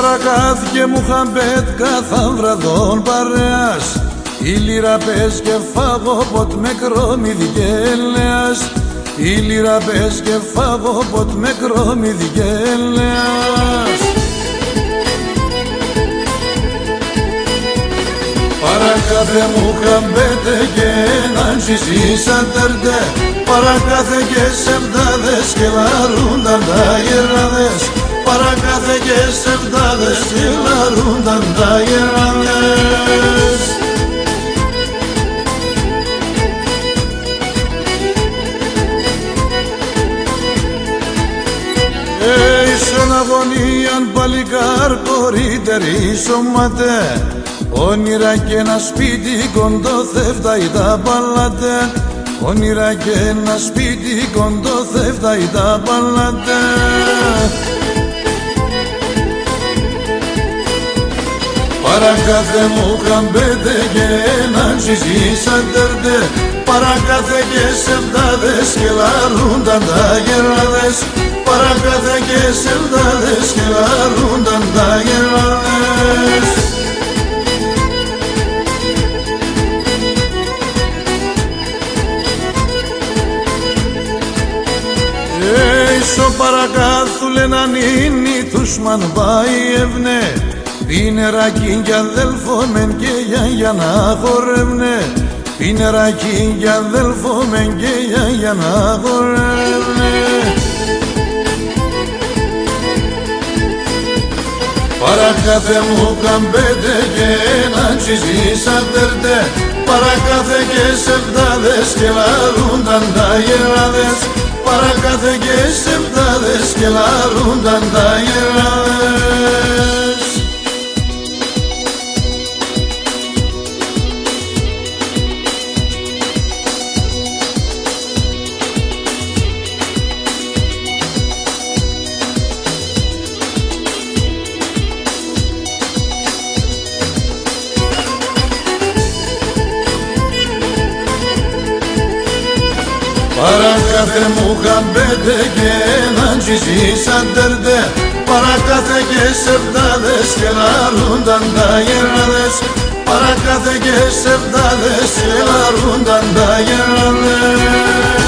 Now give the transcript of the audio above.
παρακάθηκε Μουχαμπέτ καθάν βραδόν παρέας, η λύρα πες και φάγω ποτ με κρόμιδι γέλεας, η λύρα πες και φάγω ποτ με κρόμιδι γέλεας. Παρακάθε Μουχαμπέτε και έναν ζησίσαντερτε, παρακάθε και σεβδάδες και λαρούνταν τα γεράδες, παρακάθε και σεβδάδες και λαρούνταν τα γεράδες. Ίσον αγωνίαν παλικάρ κορύτερη σωματέ, όνειρα και ένα σπίτι κοντό θεύτα τα παλάτε, όνειρα και ένα σπίτι κοντό θεύτα τα παλάτε. Παρακάθε Μουχαμπέτε και έναν ζησίσαντερτε, παρακάθε και σεβδάδες και λαρούνταν τα γεράδες, παρακάθε και σεβδάδες και λαρούνταν τα γεράδες. Ίσο παρακάθου λέναν είναι τους μαν πάει ευνε, πίνερακιν κι αδέλφο μεν και για να χορεύνε, πίνερακιν κι αδέλφο μεν και για να χορεύνε. Παρακάθε Μουχαμπέτε και έναν ζησίσαντερτε, παρακάθε και σεβδάδες και λαρούνταν τα γεράδες, παρακάθε και σεβδάδες και λαρούνταν τα γεράδες. Παρακάθε Μουχαμπέτε και έναν ζησίσαντερτε, παρακάθε και σεβδάδες και λαρούνταν τα γεράδες, παρακάθε και σεβδάδες και λαρούνταν τα γεράδες.